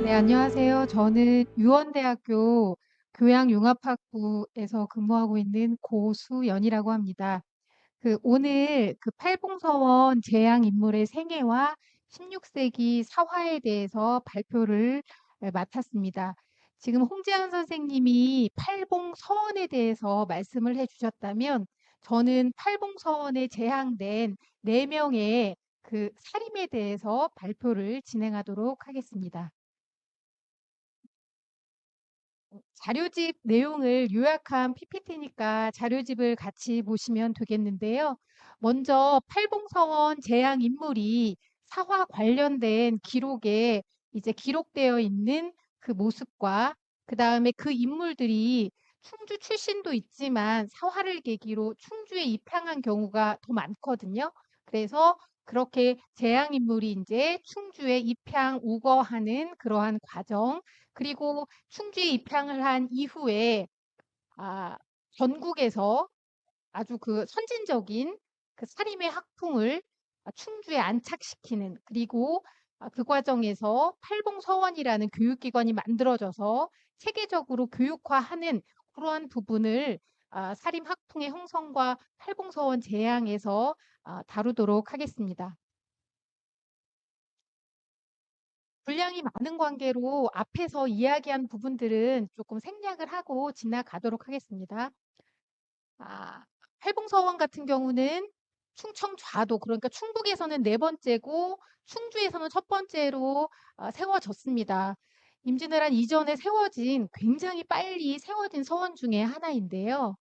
네, 안녕하세요. 저는 유원대학교 교양융합학부에서 근무하고 있는 고수연이라고 합니다. 오늘 팔봉서원 제왕인물의 생애와 16세기 사화에 대해서 발표를 맡았습니다. 지금 홍재한 선생님이 팔봉서원에 대해서 말씀을 해주셨다면 저는 팔봉서원에 제항된 4명의 사림에 대해서 발표를 진행하도록 하겠습니다. 자료집 내용을 요약한 PPT니까 자료집을 같이 보시면 되겠는데요. 먼저 팔봉서원 제왕 인물이 사화 관련된 기록에 이제 기록되어 있는 그 모습과 그 다음에 그 인물들이 충주 출신도 있지만 사화를 계기로 충주에 입향한 경우가 더 많거든요. 그래서 그렇게 제왕 인물이 이제 충주에 입향 우거하는 그러한 과정, 그리고 충주에 입향을 한 이후에 아, 전국에서 아주 선진적인 사림의 학풍을 충주에 안착시키는, 그리고 그 과정에서 팔봉서원이라는 교육기관이 만들어져서 체계적으로 교육화하는 그러한 부분을 사림 학풍의 형성과 팔봉서원 제양에서 다루도록 하겠습니다. 분량이 많은 관계로 앞에서 이야기한 부분들은 조금 생략을 하고 지나가도록 하겠습니다. 아, 팔봉서원 같은 경우는 충청 좌도, 그러니까 충북에서는 4번째고 충주에서는 첫 번째로 세워졌습니다. 임진왜란 이전에 세워진, 굉장히 빨리 세워진 서원 중에 하나인데요.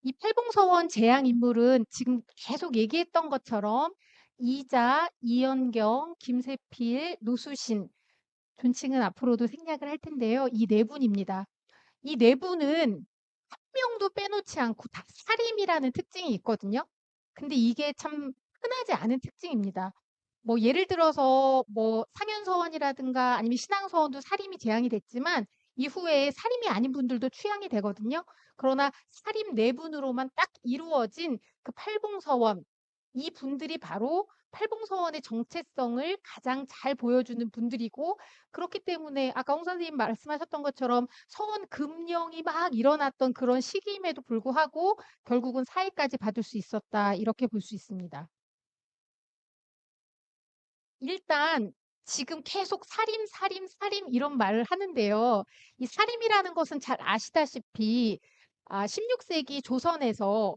이 팔봉서원 제양 인물은 지금 계속 얘기했던 것처럼 이자, 이연경, 김세필, 노수신, 존칭은 앞으로도 생략을 할 텐데요. 이 4분입니다. 이 4분은 한 명도 빼놓지 않고 다 사림이라는 특징이 있거든요. 근데 이게 참 흔하지 않은 특징입니다. 뭐 예를 들어서 뭐 상현서원이라든가 아니면 신앙서원도 사림이 제한이 됐지만 이후에 사림이 아닌 분들도 취향이 되거든요. 그러나 사림 4분으로만 딱 이루어진 팔봉서원, 이 분들이 바로 팔봉서원의 정체성을 가장 잘 보여주는 분들이고, 그렇기 때문에 아까 홍 선생님 말씀하셨던 것처럼 서원 급령이 막 일어났던 그런 시기임에도 불구하고 결국은 사회까지 받을 수 있었다, 이렇게 볼 수 있습니다. 일단 지금 계속 사림, 사림, 사림 이런 말을 하는데요. 이 사림이라는 것은 잘 아시다시피 16세기 조선에서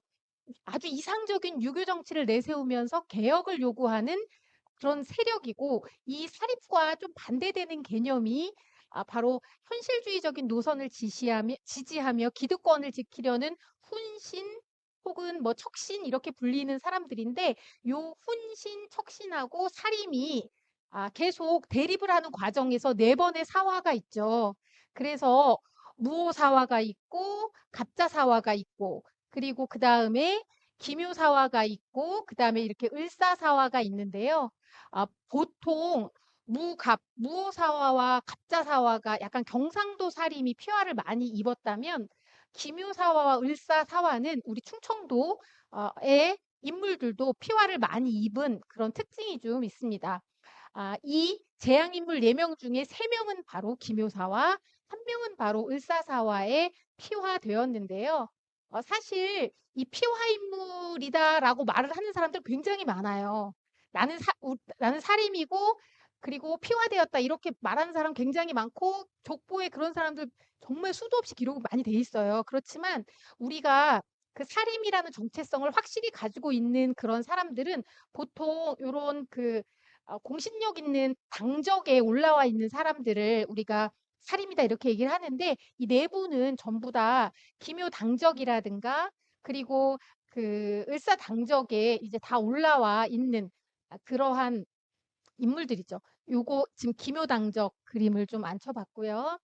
아주 이상적인 유교 정치를 내세우면서 개혁을 요구하는 그런 세력이고, 이 사립과 좀 반대되는 개념이 바로 현실주의적인 노선을 지지하며 기득권을 지키려는 훈신 혹은 뭐 척신, 이렇게 불리는 사람들인데, 요 훈신, 척신하고 사림이 계속 대립을 하는 과정에서 4번의 사화가 있죠. 그래서 무오사화가 있고 갑자사화가 있고, 그리고 그 다음에 기묘사화가 있고, 그 다음에 이렇게 을사사화가 있는데요. 보통 무오사화와 갑자사화가 약간 경상도 사림이 피화를 많이 입었다면, 기묘사화와 을사사화는 우리 충청도의 인물들도 피화를 많이 입은 그런 특징이 좀 있습니다. 이 재앙인물 4명 중에 3명은 바로 기묘사화, 1명은 바로 을사사화에 피화되었는데요. 사실 이 피화인물이다라고 말을 하는 사람들 굉장히 많아요. 나는 사림이고 그리고 피화되었다, 이렇게 말하는 사람 굉장히 많고, 족보에 그런 사람들 정말 수도 없이 기록이 많이 돼 있어요. 그렇지만 우리가 사림이라는 정체성을 확실히 가지고 있는 그런 사람들은 보통 이런 공신력 있는 당적에 올라와 있는 사람들을 우리가 사림이다, 이렇게 얘기를 하는데, 이 4분은 전부 다 기묘 당적이라든가 그리고 을사 당적에 이제 다 올라와 있는 그러한 인물들이죠. 요거 지금 기묘 당적 그림을 좀 앉혀봤고요.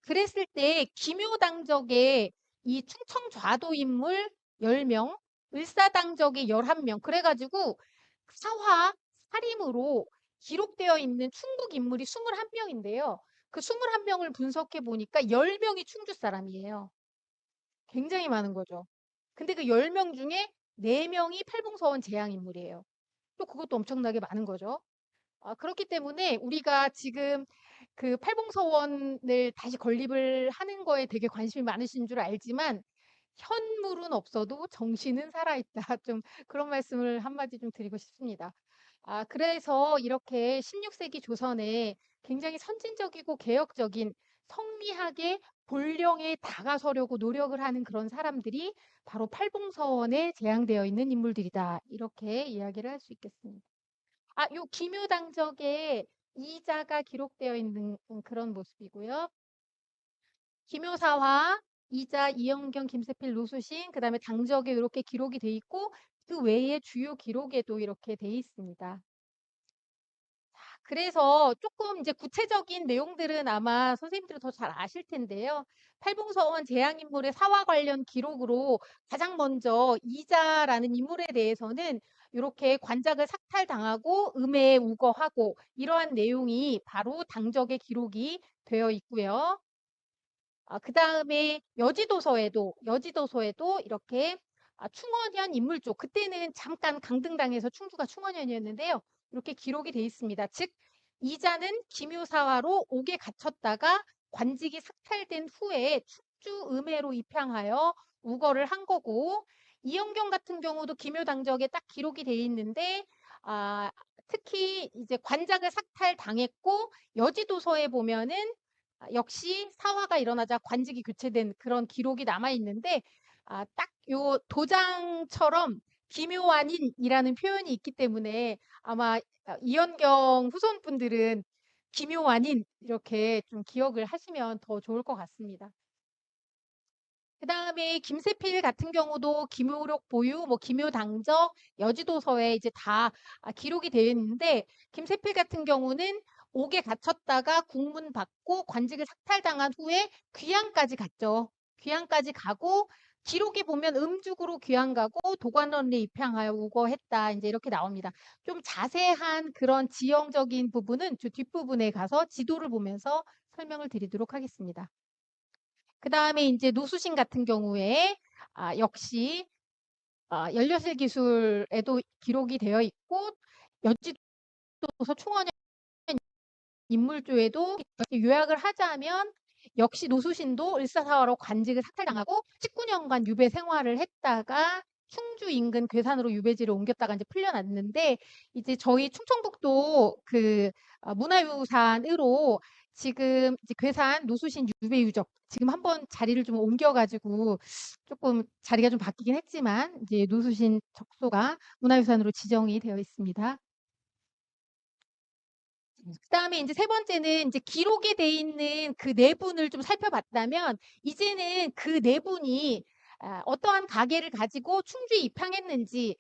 그랬을 때 기묘 당적에 이 충청 좌도 인물 10명, 을사 당적이 11명, 그래가지고 사화, 사림으로 기록되어 있는 충북 인물이 21명인데요. 그 21명을 분석해 보니까 10명이 충주 사람이에요. 굉장히 많은 거죠. 근데 그 10명 중에 4명이 팔봉서원 제왕 인물이에요. 또 그것도 엄청나게 많은 거죠. 그렇기 때문에 우리가 지금 그 팔봉서원을 다시 건립을 하는 거에 되게 관심이 많으신 줄 알지만 현물은 없어도 정신은 살아있다. 좀 그런 말씀을 한마디 좀 드리고 싶습니다. 그래서 이렇게 16세기 조선에 굉장히 선진적이고 개혁적인 성리학의 본령에 다가서려고 노력을 하는 그런 사람들이 바로 팔봉서원에 제향되어 있는 인물들이다. 이렇게 이야기를 할 수 있겠습니다. 요 기묘당적에 이자가 기록되어 있는 그런 모습이고요. 기묘사화, 이자, 이영경, 김세필, 노수신, 그다음에 당적에 이렇게 기록이 돼 있고 그 외에 주요 기록에도 이렇게 돼 있습니다. 그래서 조금 이제 구체적인 내용들은 아마 선생님들은 더 잘 아실 텐데요. 팔봉서원 재앙인물의 사화 관련 기록으로 가장 먼저 이자라는 인물에 대해서는 이렇게 관작을 삭탈당하고 음해에 우거하고 이러한 내용이 바로 당적의 기록이 되어 있고요. 그다음에 여지도서에도 이렇게 충원현 인물 쪽 그때는 잠깐 강등당해서 충주가 충원현이었는데요. 이렇게 기록이 돼 있습니다. 즉 이자는 기묘사화로 옥에 갇혔다가 관직이 삭탈된 후에 충주 음해로 입향하여 우거를 한 거고 이영경 같은 경우도 기묘당적에 딱 기록이 돼 있는데 특히 이제 관작을 삭탈당했고 여지도서에 보면은 역시 사화가 일어나자 관직이 교체된 그런 기록이 남아 있는데 딱 요 도장처럼 기묘환인이라는 표현이 있기 때문에 아마 이현경 후손분들은 기묘환인 이렇게 좀 기억을 하시면 더 좋을 것 같습니다. 그다음에 김세필 같은 경우도 기묘록 보유, 뭐 기묘당적, 여지도서에 이제 다 기록이 되어 있는데 김세필 같은 경우는 옥에 갇혔다가 국문 받고 관직을 삭탈당한 후에 귀양까지 갔죠. 귀양까지 가고 기록에 보면 음죽으로 귀양 가고 도관원에 입향하여 우거했다. 이제 이렇게 나옵니다. 좀 자세한 그런 지형적인 부분은 저 뒷부분에 가서 지도를 보면서 설명을 드리도록 하겠습니다. 그다음에 이제 노수신 같은 경우에 역시 연료실 기술에도 기록이 되어 있고 여지도서 충원현 인물조에도 이렇게 요약을 하자면 역시 노수신도 을사사화로 관직을 삭탈당하고 19년간 유배 생활을 했다가 충주 인근 괴산으로 유배지를 옮겼다가 이제 풀려났는데 이제 저희 충청북도 그 문화유산으로 지금 이제 괴산 노수신 유배 유적 지금 한번 자리를 좀 옮겨가지고 조금 자리가 좀 바뀌긴 했지만 이제 노수신 적소가 문화유산으로 지정이 되어 있습니다. 그다음에 이제 세 번째는 이제 기록에 돼 있는 그 내분을 좀 살펴봤다면 이제는 그 내분이 어떠한 가계를 가지고 충주에 입향했는지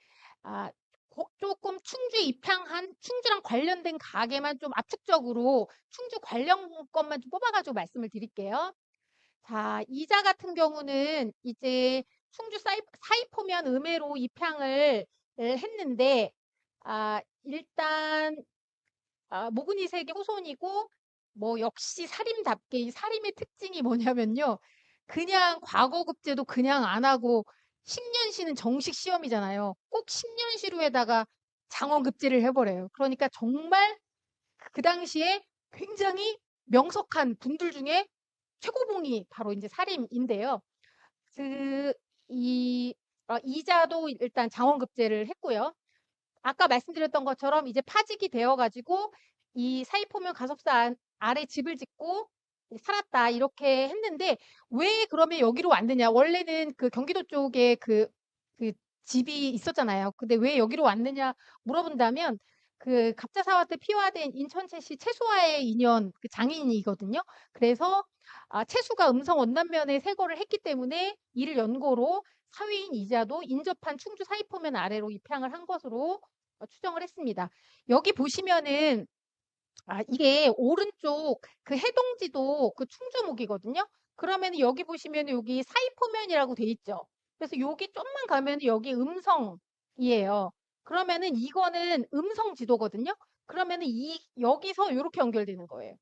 조금 충주에 입향한 충주랑 관련된 가계만 좀 압축적으로 충주 관련 것만 좀 뽑아가지고 말씀을 드릴게요. 자, 이자 같은 경우는 이제 충주 사이포면 음해로 입향을 했는데 일단 모근이 세계 후손이고 뭐 역시 살림답게 이 살림의 특징이 뭐냐면요. 그냥 과거급제도 그냥 안 하고 10년시는 정식 시험이잖아요. 꼭 10년시로에다가 장원급제를 해버려요. 그러니까 정말 그 당시에 굉장히 명석한 분들 중에 최고봉이 바로 이제 살림인데요. 그, 이자도 일단 장원급제를 했고요. 아까 말씀드렸던 것처럼 이제 파직이 되어가지고 이 사이포면 가섭사 아래 집을 짓고 살았다 이렇게 했는데 왜 그러면 여기로 왔느냐? 원래는 그 경기도 쪽에 그 집이 있었잖아요. 근데 왜 여기로 왔느냐 물어본다면 그 갑자사화 때 피화된 인천채시 채수와의 인연 그 장인이거든요. 그래서 채수가 음성 원남면에 세거를 했기 때문에 이를 연고로 사위인 이자도 인접한 충주 사이포면 아래로 입향을 한 것으로 추정을 했습니다. 여기 보시면은 이게 오른쪽 그 해동지도 그 충주목이거든요. 그러면 여기 보시면 여기 사이포면이라고 돼 있죠. 그래서 여기 좀만 가면 여기 음성이에요. 그러면은 이거는 음성 지도거든요. 그러면은 여기서 이렇게 연결되는 거예요.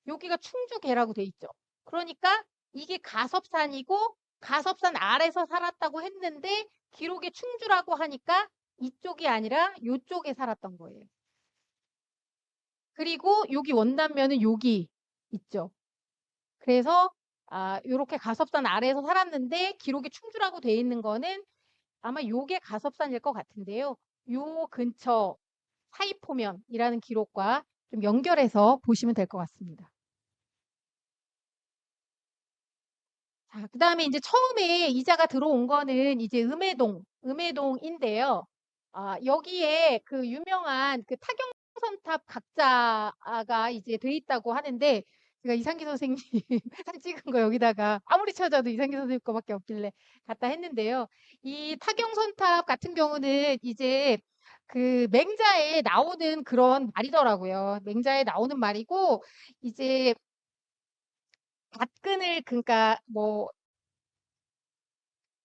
여기가 충주계라고 돼 있죠. 그러니까 이게 가섭산이고 가섭산 아래서 살았다고 했는데 기록에 충주라고 하니까 이쪽이 아니라 이쪽에 살았던 거예요. 그리고 여기 원단면은 여기 있죠. 그래서 요렇게 가섭산 아래에서 살았는데 기록이 충주라고 돼 있는 거는 아마 요게 가섭산일 것 같은데요. 요 근처 사이포면이라는 기록과 좀 연결해서 보시면 될 것 같습니다. 자, 그다음에 이제 처음에 이자가 들어온 거는 이제 음해동인데요. 여기에 그 유명한 그 타경선탑 각자가 이제 돼 있다고 하는데 제가 이상기 선생님 사진 찍은 거 여기다가 아무리 찾아도 이상기 선생님 거밖에 없길래 갖다 했는데요. 이 타경선탑 같은 경우는 이제 그 맹자에 나오는 그런 말이더라고요. 맹자에 나오는 말이고 이제 갓근을 그러니까 뭐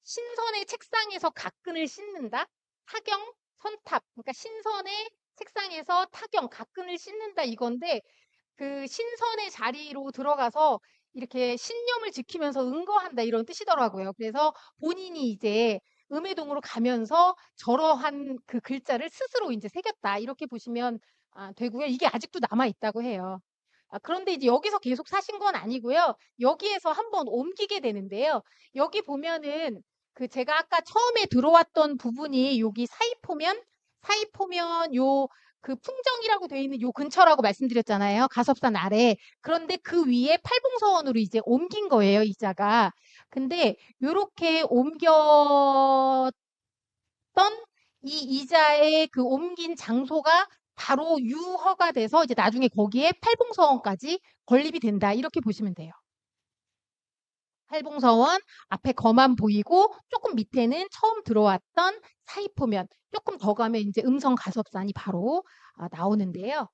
신선의 책상에서 갓근을 씻는다. 타경, 선탑. 그러니까 신선의 책상에서 타경, 갓근을 씻는다 이건데 그 신선의 자리로 들어가서 이렇게 신념을 지키면서 응거한다 이런 뜻이더라고요. 그래서 본인이 이제 음해동으로 가면서 저러한 그 글자를 스스로 이제 새겼다 이렇게 보시면 되고요. 이게 아직도 남아 있다고 해요. 그런데 이제 여기서 계속 사신 건 아니고요. 여기에서 한번 옮기게 되는데요. 여기 보면은 그 제가 아까 처음에 들어왔던 부분이 여기 사이포면 요 그 풍정이라고 되어 있는 요 근처라고 말씀드렸잖아요. 가섭산 아래. 그런데 그 위에 팔봉서원으로 이제 옮긴 거예요, 이자가. 근데 요렇게 옮겼던 이 이자의 그 옮긴 장소가 바로 유허가 돼서 이제 나중에 거기에 팔봉서원까지 건립이 된다. 이렇게 보시면 돼요. 팔봉서원 앞에 거만 보이고 조금 밑에는 처음 들어왔던 사이포면 조금 더 가면 이제 음성 가섭산이 바로 나오는데요.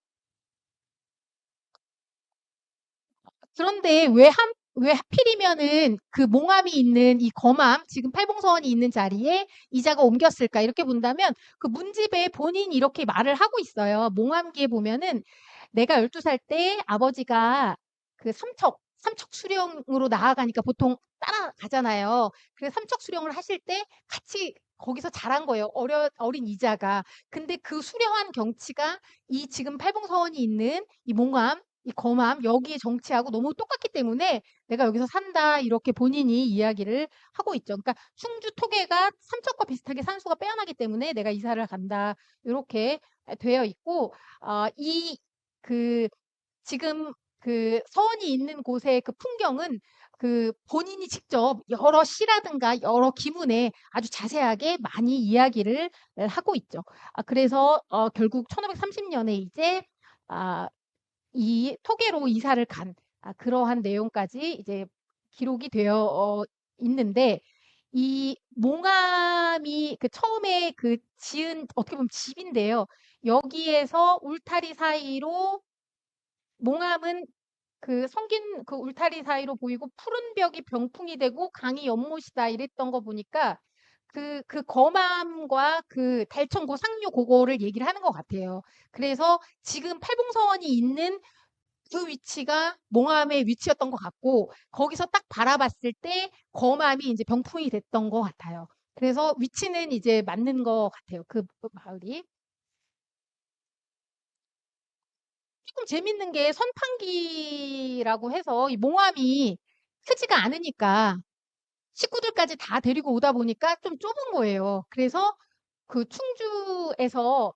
그런데 왜 하필이면은 그 몽암이 있는 이 거암, 지금 팔봉서원이 있는 자리에 이자가 옮겼을까? 이렇게 본다면 그 문집에 본인이 이렇게 말을 하고 있어요. 몽암기에 보면은 내가 12살 때 아버지가 그 삼척 수령으로 나아가니까 보통 따라가잖아요. 그래서 삼척 수령을 하실 때 같이 거기서 자란 거예요. 어린 이자가. 근데 그 수려한 경치가 이 지금 팔봉서원이 있는 이 몽암 이 거맘 여기에 정치하고 너무 똑같기 때문에 내가 여기서 산다 이렇게 본인이 이야기를 하고 있죠. 그러니까 충주 토계가 삼척과 비슷하게 산수가 빼어나기 때문에 내가 이사를 간다 이렇게 되어 있고 이 그 지금 그 서원이 있는 곳의 그 풍경은 그 본인이 직접 여러 시라든가 여러 기문에 아주 자세하게 많이 이야기를 하고 있죠. 그래서 결국 1530년에 이제 이 토계로 이사를 간 그러한 내용까지 이제 기록이 되어 있는데 이 몽암이 그 처음에 그 지은 어떻게 보면 집인데요. 여기에서 울타리 사이로 몽암은 그 성긴 그 울타리 사이로 보이고 푸른 벽이 병풍이 되고 강이 연못이다 이랬던 거 보니까 그 거암과 그 달천구 상류 그거를 얘기를 하는 것 같아요. 그래서 지금 팔봉서원이 있는 그 위치가 몽암의 위치였던 것 같고 거기서 딱 바라봤을 때 거암이 이제 병풍이 됐던 것 같아요. 그래서 위치는 이제 맞는 것 같아요. 그 마을이. 조금 재밌는 게 선판기라고 해서 이 몽암이 크지가 않으니까 식구들까지 다 데리고 오다 보니까 좀 좁은 거예요. 그래서 그 충주에서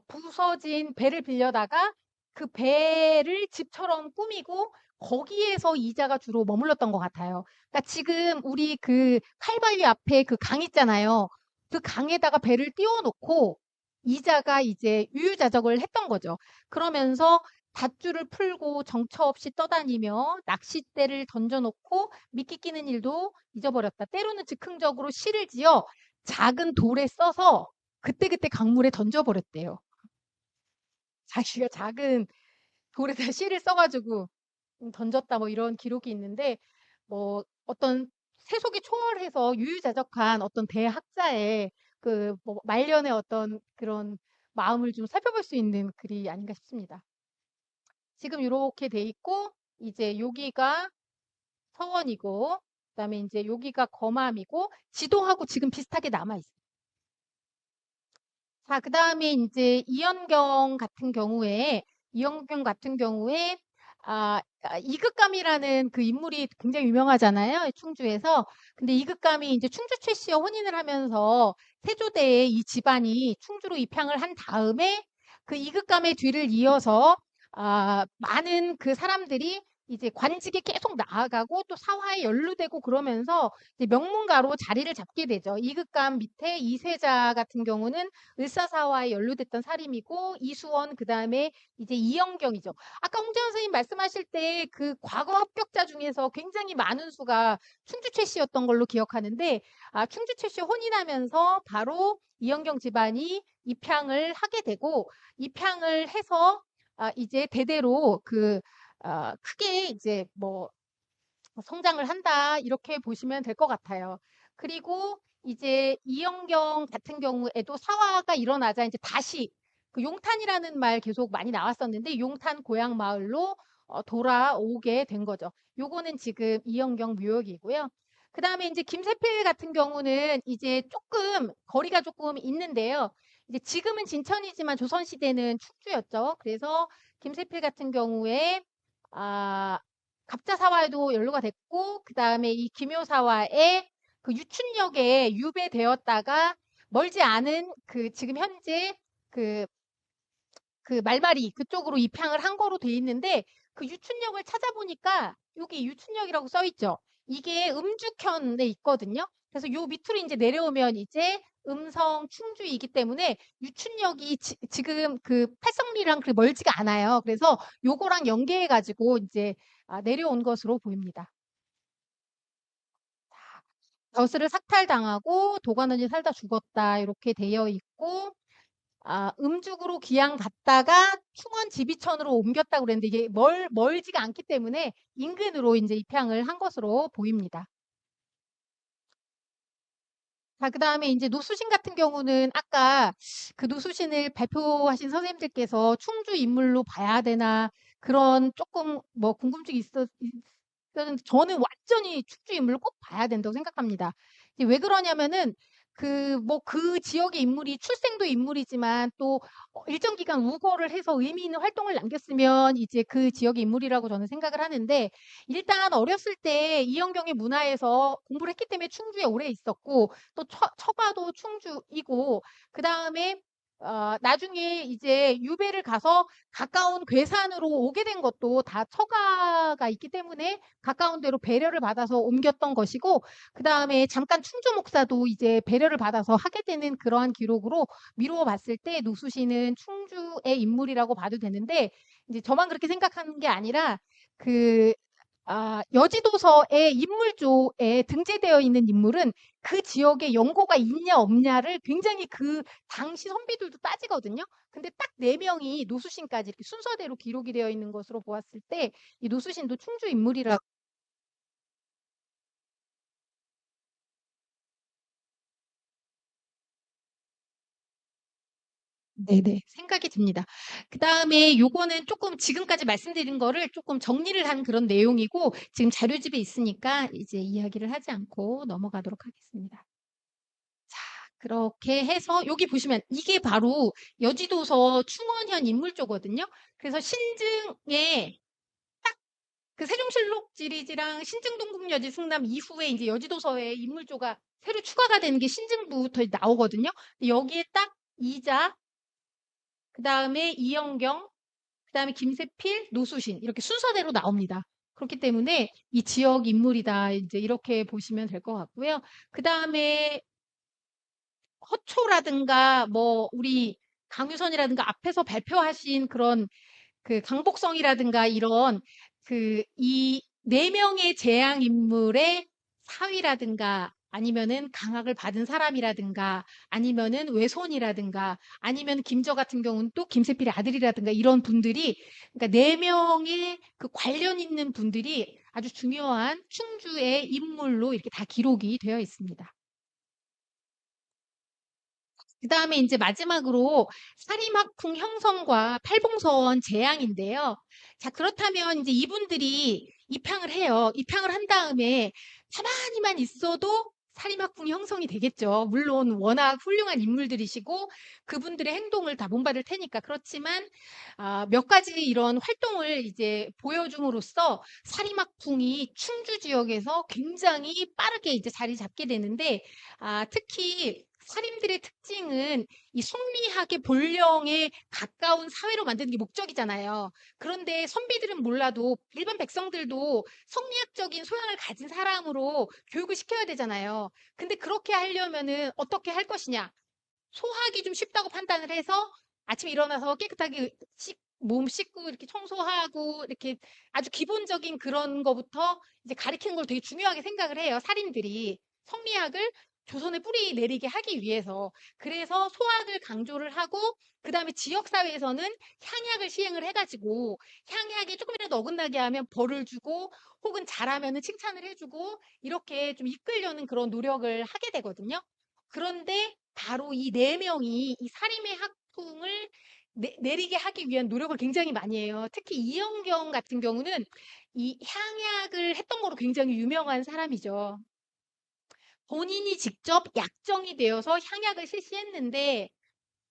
부서진 배를 빌려다가 그 배를 집처럼 꾸미고 거기에서 이자가 주로 머물렀던 것 같아요. 그러니까 지금 우리 그 칼발리 앞에 그 강 있잖아요. 그 강에다가 배를 띄워놓고 이자가 이제 유유자적을 했던 거죠. 그러면서 밧줄을 풀고 정처 없이 떠다니며 낚싯대를 던져놓고 미끼 끼는 일도 잊어버렸다. 때로는 즉흥적으로 실을 지어 작은 돌에 써서 그때그때 강물에 던져버렸대요. 자기가 작은 돌에다 실을 써가지고 던졌다 뭐 이런 기록이 있는데 뭐 어떤 세속이 초월해서 유유자적한 어떤 대학자의 그뭐 말년의 어떤 그런 마음을 좀 살펴볼 수 있는 글이 아닌가 싶습니다. 지금 이렇게 돼 있고 이제 여기가 서원이고 그다음에 이제 여기가 거맘이고 지도하고 지금 비슷하게 남아 있어요. 자, 그다음에 이제 이연경 같은 경우에 이영경 같은 경우에 이극감이라는 그 인물이 굉장히 유명하잖아요. 충주에서. 근데 이극감이 이제 충주 최 씨와 혼인을 하면서 세조대에 이 집안이 충주로 입향을 한 다음에 그 이극감의 뒤를 이어서 많은 그 사람들이 이제 관직에 계속 나아가고 또 사화에 연루되고 그러면서 이제 명문가로 자리를 잡게 되죠. 이극감 밑에 이세자 같은 경우는 을사사화에 연루됐던 사림이고 이수원 그다음에 이제 이영경이죠. 아까 홍재원 선생님 말씀하실 때 그 과거 합격자 중에서 굉장히 많은 수가 충주 최 씨였던 걸로 기억하는데 충주 최 씨 혼인하면서 바로 이영경 집안이 입향을 하게 되고 입향을 해서 이제 대대로 크게 이제 뭐 성장을 한다 이렇게 보시면 될 것 같아요. 그리고 이제 이영경 같은 경우에도 사화가 일어나자 이제 다시 그 용탄이라는 말 계속 많이 나왔었는데 용탄 고향 마을로 돌아오게 된 거죠. 요거는 지금 이영경 묘역이고요. 그 다음에 이제 김세필 같은 경우는 이제 조금 거리가 조금 있는데요. 이제 지금은 진천이지만 조선시대는 충주였죠. 그래서 김세필 같은 경우에 아, 갑자사화에도 연루가 됐고 그다음에 이 기묘사화에 그 유춘역에 유배되었다가 멀지 않은 그 지금 현재 그, 그 말마리 그쪽으로 입향을 한 거로 돼 있는데 그 유춘역을 찾아보니까 여기 유춘역이라고 써 있죠. 이게 음주현에 있거든요. 그래서 요 밑으로 이제 내려오면 이제 음성 충주이기 때문에 유춘역이 지금 그 팔성리랑 그렇게 멀지가 않아요. 그래서 요거랑 연계해 가지고 이제 내려온 것으로 보입니다. 벼슬을 삭탈당하고 도관원이 살다 죽었다 이렇게 되어 있고 음죽으로 귀양 갔다가 충원 지비천으로 옮겼다고 그랬는데 이게 멀지가 않기 때문에 인근으로 이제 입향을 한 것으로 보입니다. 자, 그다음에 이제 노수신 같은 경우는 아까 그 노수신을 발표하신 선생님들께서 충주 인물로 봐야 되나 그런 조금 뭐 궁금증이 있었는데 저는 완전히 충주 인물로 꼭 봐야 된다고 생각합니다. 이제 왜 그러냐면은 그 지역의 인물이 출생도 인물이지만 또 일정 기간 우거를 해서 의미 있는 활동을 남겼으면 이제 그 지역의 인물이라고 저는 생각을 하는데 일단 어렸을 때 이영경의 문화에서 공부를 했기 때문에 충주에 오래 있었고 또 처가도 충주이고 그다음에 나중에 이제 유배를 가서 가까운 괴산으로 오게 된 것도 다 처가가 있기 때문에 가까운 데로 배려를 받아서 옮겼던 것이고 그다음에 잠깐 충주 목사도 이제 배려를 받아서 하게 되는 그러한 기록으로 미루어 봤을 때 노수신은 충주의 인물이라고 봐도 되는데 이제 저만 그렇게 생각하는 게 아니라 그 여지도서의 인물조에 등재되어 있는 인물은 그 지역에 연고가 있냐 없냐를 굉장히 그 당시 선비들도 따지거든요. 근데 딱 4명이 노수신까지 이렇게 순서대로 기록이 되어 있는 것으로 보았을 때 이 노수신도 충주 인물이라 네네. 생각이 듭니다. 그다음에 요거는 조금 지금까지 말씀드린 거를 조금 정리를 한 그런 내용이고 지금 자료집에 있으니까 이제 이야기를 하지 않고 넘어가도록 하겠습니다. 그렇게 해서 여기 보시면 이게 바로 여지도서 충원현 인물조거든요. 그래서 신증에 그 세종실록 지리지랑 신증동국여지 승남 이후에 이제 여지도서에 인물조가 새로 추가가 되는 게 신증부터 나오거든요. 여기에 딱 이자, 그 다음에 이영경, 그 다음에 김세필, 노수신 이렇게 순서대로 나옵니다. 그렇기 때문에 이 지역 인물이다 이제 이렇게 보시면 될 것 같고요. 그 다음에 허초라든가 뭐 우리 강유선이라든가 앞에서 발표하신 그런 그 강복성이라든가 이런 이 4명의 재앙 인물의 사위라든가 아니면은 강학을 받은 사람이라든가 아니면은 외손이라든가 아니면 김저 같은 경우는 또 김세필의 아들이라든가 이런 분들이 그러니까 4명의 그 관련 있는 분들이 아주 중요한 충주의 인물로 이렇게 다 기록이 되어 있습니다. 그 다음에 이제 마지막으로 사림학풍 형성과 팔봉선 재앙인데요. 자, 그렇다면 이제 이분들이 입향을 해요. 입향을 한 다음에 가만히만 있어도 사립학풍이 형성이 되겠죠. 물론 워낙 훌륭한 인물들이시고 그분들의 행동을 다 본받을 테니까. 그렇지만 몇 가지 이런 활동을 이제 보여줌으로써 사립학풍이 충주 지역에서 굉장히 빠르게 이제 자리 잡게 되는데, 특히 사림들의 특징은 이 성리학의 본령에 가까운 사회로 만드는 게 목적이잖아요. 그런데 선비들은 몰라도 일반 백성들도 성리학적인 소양을 가진 사람으로 교육을 시켜야 되잖아요. 근데 그렇게 하려면은 어떻게 할 것이냐? 소화하기 좀 쉽다고 판단을 해서 아침에 일어나서 깨끗하게 몸 씻고 이렇게 청소하고 이렇게 아주 기본적인 그런 거부터 이제 가리키는 걸 되게 중요하게 생각을 해요. 살인들이 성리학을 조선에 뿌리 내리게 하기 위해서. 그래서 소학을 강조를 하고 그다음에 지역 사회에서는 향약을 시행을 해가지고 향약에 조금이라도 어긋나게 하면 벌을 주고 혹은 잘하면은 칭찬을 해주고 이렇게 좀 이끌려는 그런 노력을 하게 되거든요. 그런데 바로 이 네 명이 이 사림의 학풍을 내리게 하기 위한 노력을 굉장히 많이 해요. 특히 이영경 같은 경우는 이 향약을 했던 거로 굉장히 유명한 사람이죠. 본인이 직접 약정이 되어서 향약을 실시했는데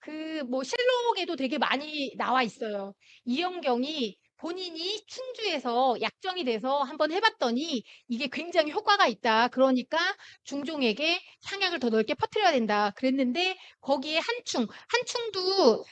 그 뭐 실록에도 되게 많이 나와 있어요. 이영경이 본인이 충주에서 약정이 돼서 한번 해봤더니 이게 굉장히 효과가 있다. 그러니까 중종에게 향약을 더 넓게 퍼뜨려야 된다. 그랬는데 거기에 한충도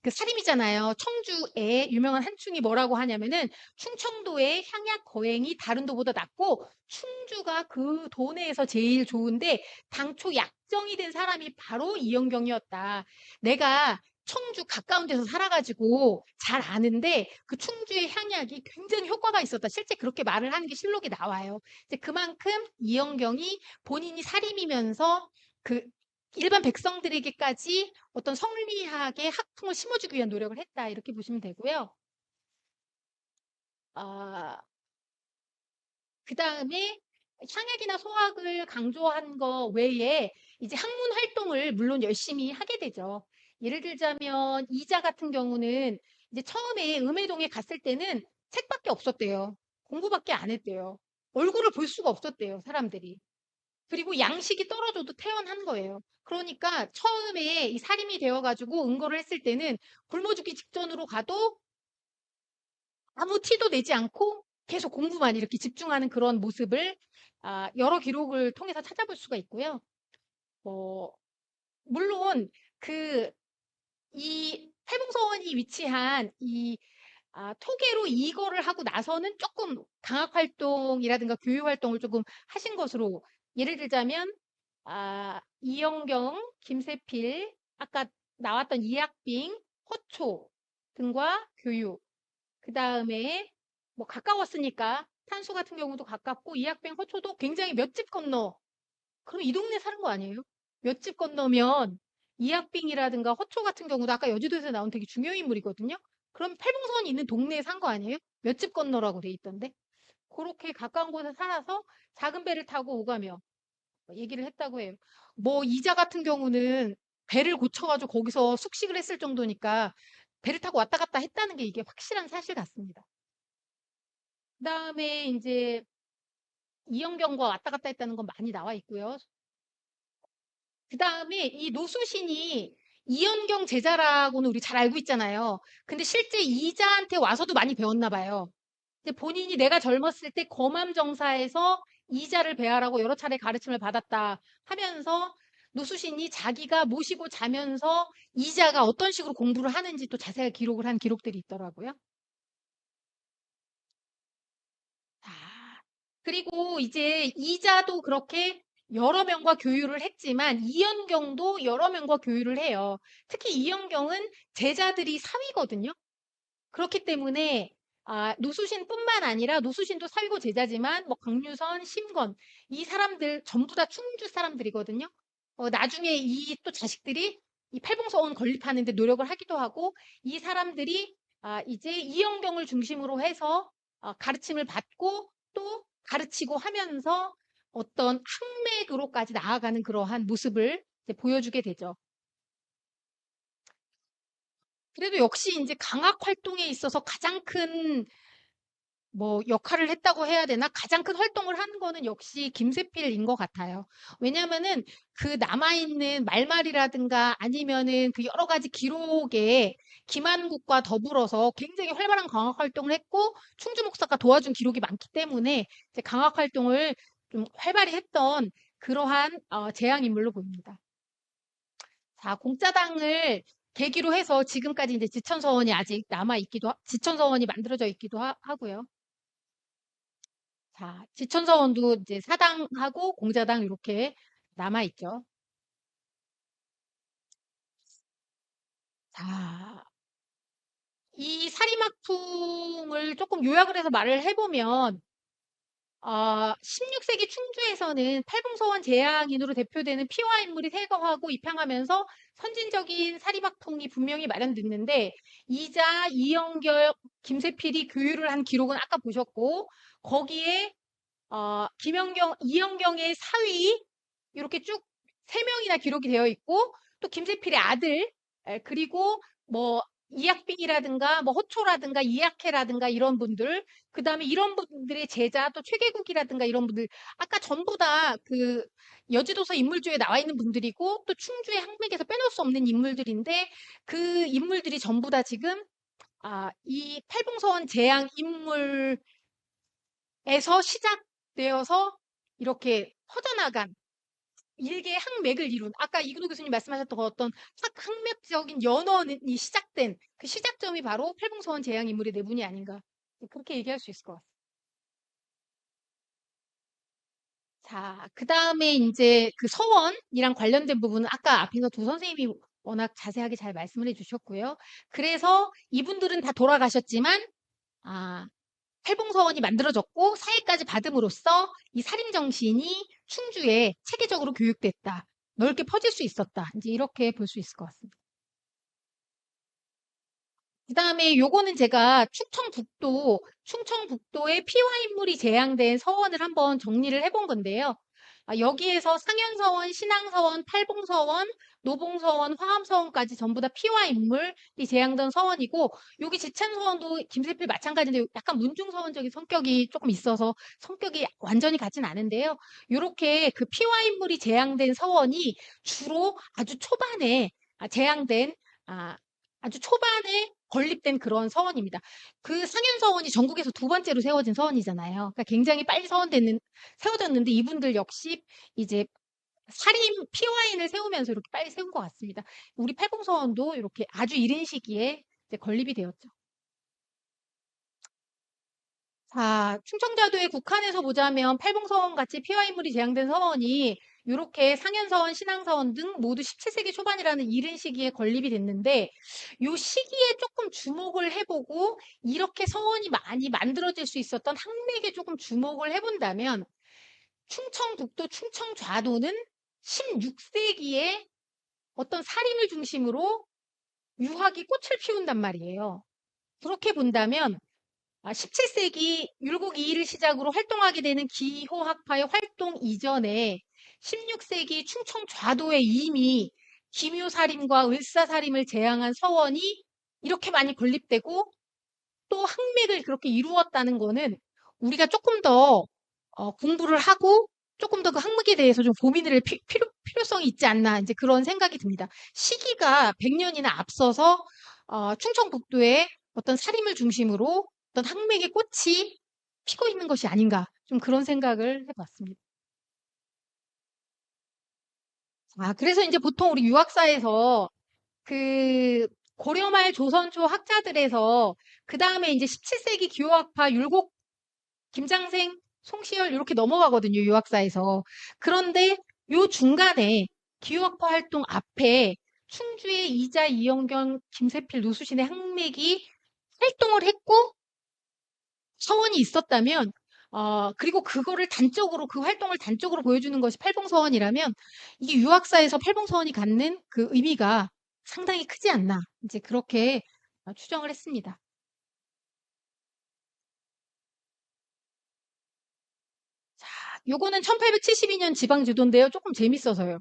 그 사림이잖아요. 청주에 유명한 한충이 뭐라고 하냐면은 충청도의 향약 거행이 다른 도보다 낮고 충주가 그 도내에서 제일 좋은데 당초 약정이 된 사람이 바로 이영경이었다. 내가 청주 가까운 데서 살아가지고 잘 아는데 그 충주의 향약이 굉장히 효과가 있었다. 실제 그렇게 말을 하는 게 실록에 나와요. 이제 그만큼 이영경이 본인이 사림이면서 그 일반 백성들에게까지 어떤 성리학의 학풍을 심어주기 위한 노력을 했다. 이렇게 보시면 되고요. 아, 그 다음에 향약이나 소학을 강조한 거 외에 이제 학문 활동을 물론 열심히 하게 되죠. 예를 들자면 이자 같은 경우는 이제 처음에 음해동에 갔을 때는 책밖에 없었대요. 공부밖에 안 했대요. 얼굴을 볼 수가 없었대요, 사람들이. 그리고 양식이 떨어져도 태어난 거예요. 그러니까 처음에 이 살인이 되어가지고 응거를 했을 때는 굶어 죽기 직전으로 가도 아무 티도 내지 않고 계속 공부만 이렇게 집중하는 그런 모습을 여러 기록을 통해서 찾아볼 수가 있고요. 어, 물론 그 이 태봉서원이 위치한 이 토계로 이거를 하고 나서는 조금 강학 활동이라든가 교육 활동을 조금 하신 것으로 예를 들자면 이영경, 김세필, 아까 나왔던 이학빙, 허초 등과 교육. 그 다음에 뭐 가까웠으니까 탄수 같은 경우도 가깝고 이학빙, 허초도 굉장히 몇 집 건너. 그럼 이 동네 사는 거 아니에요? 몇 집 건너면 이학빙이라든가 허초 같은 경우도 아까 여주도에서 나온 되게 중요 인물이거든요. 그럼 팔봉선이 있는 동네에 산 거 아니에요? 몇 집 건너라고 돼 있던데. 그렇게 가까운 곳에 살아서 작은 배를 타고 오가며 얘기를 했다고 해요. 뭐 이자 같은 경우는 배를 고쳐가지고 거기서 숙식을 했을 정도니까 배를 타고 왔다 갔다 했다는 게 이게 확실한 사실 같습니다. 그다음에 이제 이영경과 왔다 갔다 했다는 건 많이 나와 있고요. 그다음에 이 노수신이 이현경 제자라고는 우리 잘 알고 있잖아요. 근데 실제 이자한테 와서도 많이 배웠나 봐요. 근데 본인이 내가 젊었을 때 거맘정사에서 이자를 배하라고 여러 차례 가르침을 받았다 하면서 노수신이 자기가 모시고 자면서 이자가 어떤 식으로 공부를 하는지 또 자세하게 기록을 한 기록들이 있더라고요. 아, 그리고 이제 이자도 그렇게 여러 명과 교류를 했지만 이현경도 여러 명과 교류를 해요. 특히 이현경은 제자들이 사위거든요. 그렇기 때문에 노수신뿐만 아니라 노수신도 사위고 제자지만 뭐 강유선, 심건 이 사람들 전부 다 충주 사람들이거든요. 나중에 이 또 자식들이 이 팔봉서원 건립하는 데 노력을 하기도 하고 이 사람들이 이제 이영경을 중심으로 해서 가르침을 받고 또 가르치고 하면서 어떤 학맥으로까지 나아가는 그러한 모습을 이제 보여주게 되죠. 그래도 역시 이제 강학 활동에 있어서 가장 큰 뭐 역할을 했다고 해야 되나? 가장 큰 활동을 한 거는 역시 김세필인 것 같아요. 왜냐면은 그 남아있는 말말이라든가 아니면은 그 여러 가지 기록에 김한국과 더불어서 굉장히 활발한 강학 활동을 했고 충주 목사가 도와준 기록이 많기 때문에 이제 강학 활동을 좀 활발히 했던 그러한 재앙 인물로 보입니다. 자, 공짜당을 계기로 해서 지금까지 이제 지천서원이 아직 지천서원이 만들어져 있기도 하고요. 자, 지천서원도 이제 사당하고 공자당 이렇게 남아있죠. 자, 이 사리막풍을 조금 요약을 해서 말을 해보면, 16세기 충주에서는 팔봉서원 제양인으로 대표되는 피와 인물이 세거하고 입향하면서 선진적인 사리막풍이 분명히 마련됐는데, 이자, 이영결, 김세필이 교유를 한 기록은 아까 보셨고, 거기에 이영경의 사위, 이렇게 쭉 세 명이나 기록이 되어 있고, 또 김세필의 아들, 그리고 뭐, 이학빈이라든가, 뭐, 호초라든가, 이학해라든가, 이런 분들, 그 다음에 이런 분들의 제자, 또 최계국이라든가, 이런 분들, 아까 전부 다 그, 여지도서 인물주에 나와 있는 분들이고, 또 충주의 항맥에서 빼놓을 수 없는 인물들인데, 그 인물들이 전부 다 지금, 이 팔봉서원 재앙 인물 에서 시작되어서 이렇게 퍼져나간 일개의 항맥을 이룬 아까 이근호 교수님 말씀하셨던 그 어떤 항맥적인 연원이 시작된 그 시작점이 바로 팔봉서원 재앙 인물의 내분이 아닌가 그렇게 얘기할 수 있을 것 같아요. 자, 그 다음에 이제 그 서원이랑 관련된 부분은 아까 앞에서 두 선생님이 워낙 자세하게 잘 말씀을 해주셨고요. 그래서 이분들은 다 돌아가셨지만 아, 팔봉서원이 만들어졌고 사회까지 받음으로써 이 살인 정신이 충주에 체계적으로 교육됐다. 넓게 퍼질 수 있었다. 이제 이렇게 볼 수 있을 것 같습니다. 그다음에 요거는 제가 충청북도의 피와 인물이 제향된 서원을 한번 정리를 해본 건데요. 여기에서 상현서원, 신앙서원, 팔봉서원, 노봉서원, 화암서원까지 전부 다 피와 인물이 제향된 서원이고 여기 지천서원도 김세필 마찬가지인데 약간 문중서원적인 성격이 조금 있어서 성격이 완전히 같진 않은데요. 요렇게 그 피와 인물이 제향된 서원이 주로 아주 초반에 제향된 아, 아주 초반에 건립된 그런 서원입니다. 그 상현서원이 전국에서 두 번째로 세워진 서원이잖아요. 그러니까 굉장히 빨리 세워졌는데 이분들 역시 이제 피와인을 세우면서 이렇게 빨리 세운 것 같습니다. 우리 팔공서원도 이렇게 아주 이른 시기에 이제 건립이 되었죠. 자, 충청자도의 국한에서 보자면 팔봉서원 같이 피와 인물이 제향된 서원이 이렇게 상현서원, 신앙서원 등 모두 17세기 초반이라는 이른 시기에 건립이 됐는데 이 시기에 조금 주목을 해보고 이렇게 서원이 많이 만들어질 수 있었던 항맥에 조금 주목을 해본다면 충청북도, 충청좌도는 16세기에 어떤 살인을 중심으로 유학이 꽃을 피운단 말이에요. 그렇게 본다면 17세기 율곡 이의를 시작으로 활동하게 되는 기호학파의 활동 이전에 16세기 충청 좌도에 이미 기묘살인과 을사살인을 제항한 서원이 이렇게 많이 건립되고 또 항맥을 그렇게 이루었다는 거는 우리가 조금 더 공부를 하고 조금 더 그 항맥에 대해서 좀 고민을 할 필요성이 있지 않나 이제 그런 생각이 듭니다. 시기가 100년이나 앞서서 충청북도의 어떤 살림을 중심으로 어떤 항맥의 꽃이 피고 있는 것이 아닌가 좀 그런 생각을 해봤습니다. 그래서 이제 보통 우리 유학사에서 그 고려말 조선초 학자들에서 그 다음에 이제 17세기 기호학파 율곡 김장생, 송시열 이렇게 넘어가거든요, 유학사에서. 그런데 요 중간에 기후학파 활동 앞에 충주의 이자, 이영경, 김세필, 노수신의 항맥이 활동을 했고 서원이 있었다면 그리고 그거를 그 활동을 단적으로 보여주는 것이 팔봉서원이라면 이게 유학사에서 팔봉서원이 갖는 그 의미가 상당히 크지 않나. 이제 그렇게 추정을 했습니다. 요거는 1872년 지방지도인데요. 조금 재밌어서요.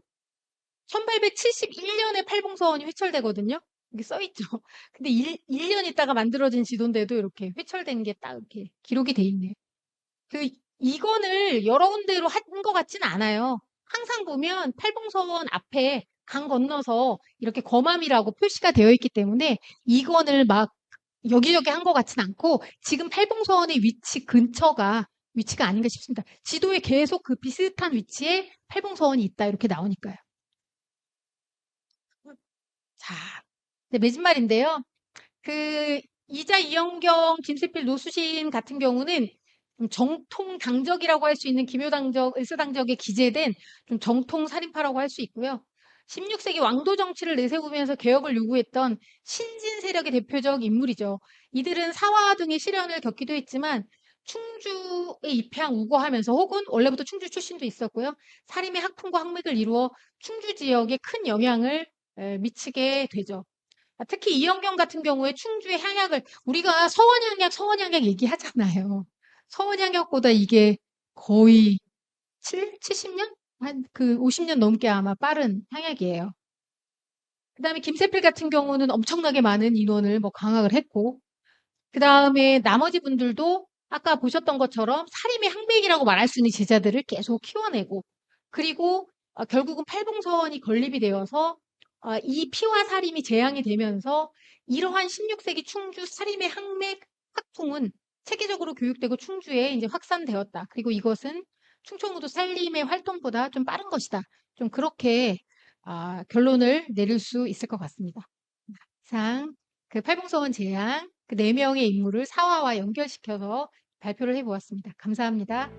1871년에 팔봉서원이 회철되거든요. 이게 써 있죠. 근데 1년 있다가 만들어진 지도인데도 이렇게 회철된 게 딱 이렇게 기록이 돼 있네요. 그 이건을 여러 군데로 한 것 같지는 않아요. 항상 보면 팔봉서원 앞에 강 건너서 이렇게 거맘이라고 표시가 되어 있기 때문에 이건을 막 여기저기 한 것 같지는 않고 지금 팔봉서원의 위치가 아닌가 싶습니다. 지도에 계속 그 비슷한 위치에 팔봉서원이 있다 이렇게 나오니까요. 자, 네, 매진말인데요. 그 이자 이영경, 김세필, 노수신 같은 경우는 좀 정통 당적이라고 할 수 있는 기묘당적, 을사당적에 기재된 좀 정통 살인파라고 할 수 있고요. 16세기 왕도 정치를 내세우면서 개혁을 요구했던 신진 세력의 대표적 인물이죠. 이들은 사화 등의 시련을 겪기도 했지만 충주에 입양 우거하면서 혹은 원래부터 충주 출신도 있었고요. 살인의 학풍과 학맥을 이루어 충주 지역에 큰 영향을 미치게 되죠. 특히 이영경 같은 경우에 충주의 향약을 우리가 서원향약 얘기하잖아요. 서원향약보다 이게 거의 70년? 한 그 50년 넘게 아마 빠른 향약이에요. 그다음에 김세필 같은 경우는 엄청나게 많은 인원을 뭐 강학을 했고 그다음에 나머지 분들도 아까 보셨던 것처럼 사림의 항맥이라고 말할 수 있는 제자들을 계속 키워내고 그리고 결국은 팔봉서원이 건립이 되어서 이 피와 사림이 재앙이 되면서 이러한 16세기 충주 사림의 항맥 학풍은 세계적으로 교육되고 충주에 이제 확산되었다. 그리고 이것은 충청우도 살림의 활동보다 좀 빠른 것이다. 좀 그렇게 결론을 내릴 수 있을 것 같습니다. 이상 그 팔봉서원 재앙 그 4명의 인물을 사화와 연결시켜서 발표를 해보았습니다. 감사합니다.